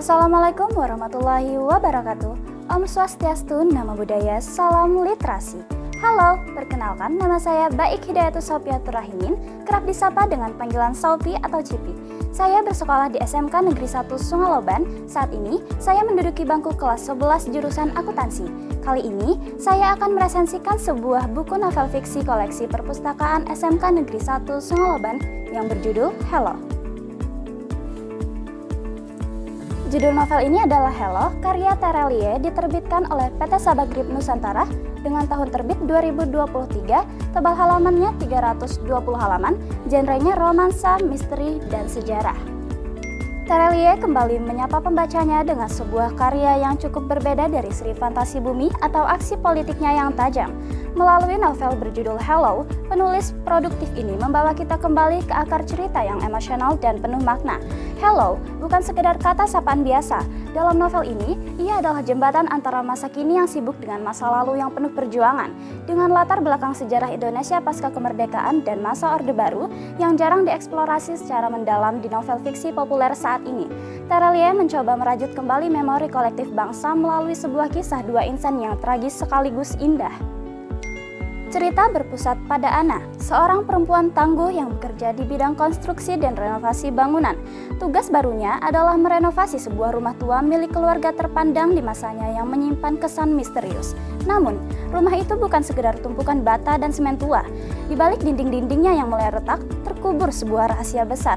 Assalamualaikum warahmatullahi wabarakatuh. Om Swastiastu, Namo Buddhaya, Salam Literasi. Halo, perkenalkan nama saya Baik Hidayatus Sofiatur Rahimin, kerap disapa dengan panggilan Sofi atau Cipi. Saya bersekolah di SMK Negeri 1 Sungaloban. Saat ini, saya menduduki bangku kelas 11 jurusan akuntansi. Kali ini, saya akan meresensikan sebuah buku novel fiksi koleksi perpustakaan SMK Negeri 1 Sungaloban yang berjudul Hello. Judul novel ini adalah Hello, karya Terelie, diterbitkan oleh PT Sabagrip Nusantara dengan tahun terbit 2023, tebal halamannya 320 halaman, genrenya romansa, misteri, dan sejarah. Terelie kembali menyapa pembacanya dengan sebuah karya yang cukup berbeda dari seri fantasi bumi atau aksi politiknya yang tajam. Melalui novel berjudul Hello, penulis produktif ini membawa kita kembali ke akar cerita yang emosional dan penuh makna. Hello bukan sekedar kata sapaan biasa. Dalam novel ini, ia adalah jembatan antara masa kini yang sibuk dengan masa lalu yang penuh perjuangan, dengan latar belakang sejarah Indonesia pasca kemerdekaan dan masa Orde Baru yang jarang dieksplorasi secara mendalam di novel fiksi populer saat ini. Terelie mencoba merajut kembali memori kolektif bangsa melalui sebuah kisah dua insan yang tragis sekaligus indah. Cerita berpusat pada Ana, seorang perempuan tangguh yang bekerja di bidang konstruksi dan renovasi bangunan. Tugas barunya adalah merenovasi sebuah rumah tua milik keluarga terpandang di masanya yang menyimpan kesan misterius. Namun, rumah itu bukan sekedar tumpukan bata dan semen tua. Di balik dinding-dindingnya yang mulai retak, terkubur sebuah rahasia besar.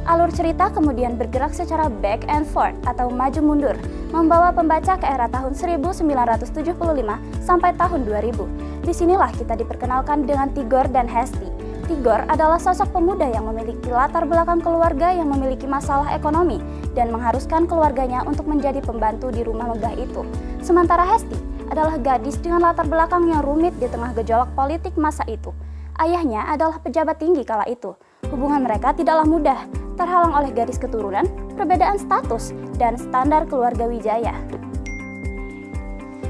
Alur cerita kemudian bergerak secara back and forth atau maju mundur, membawa pembaca ke era tahun 1975 sampai tahun 2000. Disinilah kita diperkenalkan dengan Tigor dan Hesti. Tigor adalah sosok pemuda yang memiliki latar belakang keluarga yang memiliki masalah ekonomi dan mengharuskan keluarganya untuk menjadi pembantu di rumah megah itu. Sementara Hesti adalah gadis dengan latar belakang yang rumit di tengah gejolak politik masa itu. Ayahnya adalah pejabat tinggi kala itu. Hubungan mereka tidaklah mudah, terhalang oleh garis keturunan, perbedaan status, dan standar keluarga Wijaya.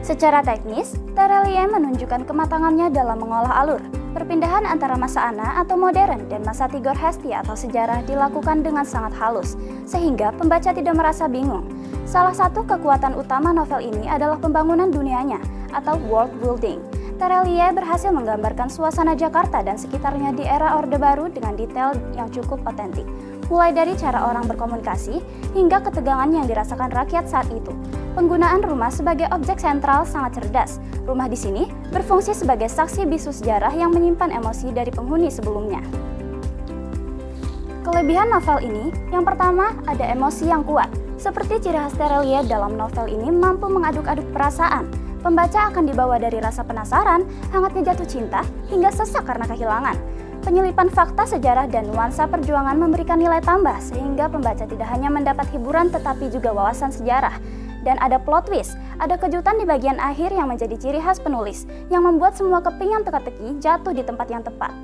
Secara teknis, Terelie menunjukkan kematangannya dalam mengolah alur. Perpindahan antara masa Ana atau modern dan masa Tigor Hesti atau sejarah dilakukan dengan sangat halus, sehingga pembaca tidak merasa bingung. Salah satu kekuatan utama novel ini adalah pembangunan dunianya atau world building. Terelie berhasil menggambarkan suasana Jakarta dan sekitarnya di era Orde Baru dengan detail yang cukup otentik. Mulai dari cara orang berkomunikasi hingga ketegangan yang dirasakan rakyat saat itu. Penggunaan rumah sebagai objek sentral sangat cerdas. Rumah di sini berfungsi sebagai saksi bisu sejarah yang menyimpan emosi dari penghuni sebelumnya. Kelebihan novel ini, yang pertama ada emosi yang kuat. Seperti ciri khas Terelie dalam novel ini mampu mengaduk-aduk perasaan. Pembaca akan dibawa dari rasa penasaran, hangatnya jatuh cinta, hingga sesak karena kehilangan. Penyelipan fakta sejarah dan nuansa perjuangan memberikan nilai tambah sehingga pembaca tidak hanya mendapat hiburan tetapi juga wawasan sejarah. Dan ada plot twist, ada kejutan di bagian akhir yang menjadi ciri khas penulis, yang membuat semua keping yang teka-teki jatuh di tempat yang tepat.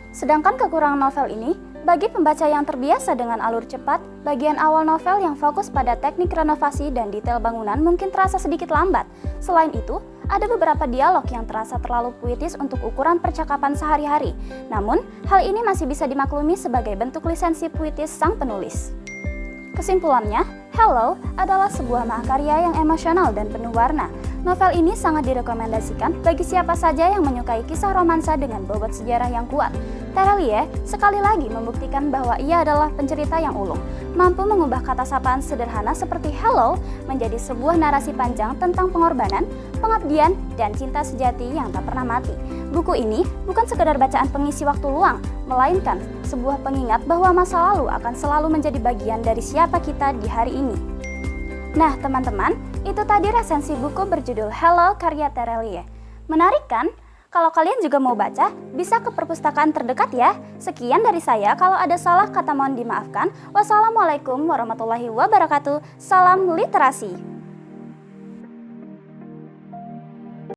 Sedangkan kekurangan novel ini, bagi pembaca yang terbiasa dengan alur cepat, bagian awal novel yang fokus pada teknik renovasi dan detail bangunan mungkin terasa sedikit lambat. Selain itu, ada beberapa dialog yang terasa terlalu puitis untuk ukuran percakapan sehari-hari. Namun, hal ini masih bisa dimaklumi sebagai bentuk lisensi puitis sang penulis. Kesimpulannya, Hello adalah sebuah mahakarya yang emosional dan penuh warna. Novel ini sangat direkomendasikan bagi siapa saja yang menyukai kisah romansa dengan bobot sejarah yang kuat. Terelie sekali lagi membuktikan bahwa ia adalah pencerita yang ulung, mampu mengubah kata sapaan sederhana seperti hello menjadi sebuah narasi panjang tentang pengorbanan, pengabdian, dan cinta sejati yang tak pernah mati. Buku ini bukan sekedar bacaan pengisi waktu luang, melainkan sebuah pengingat bahwa masa lalu akan selalu menjadi bagian dari siapa kita di hari ini. Nah teman-teman, itu tadi resensi buku berjudul Hello karya Terelie. Menarik kan? Kalau kalian juga mau baca, bisa ke perpustakaan terdekat ya. Sekian dari saya, kalau ada salah kata mohon dimaafkan. Wassalamualaikum warahmatullahi wabarakatuh. Salam literasi.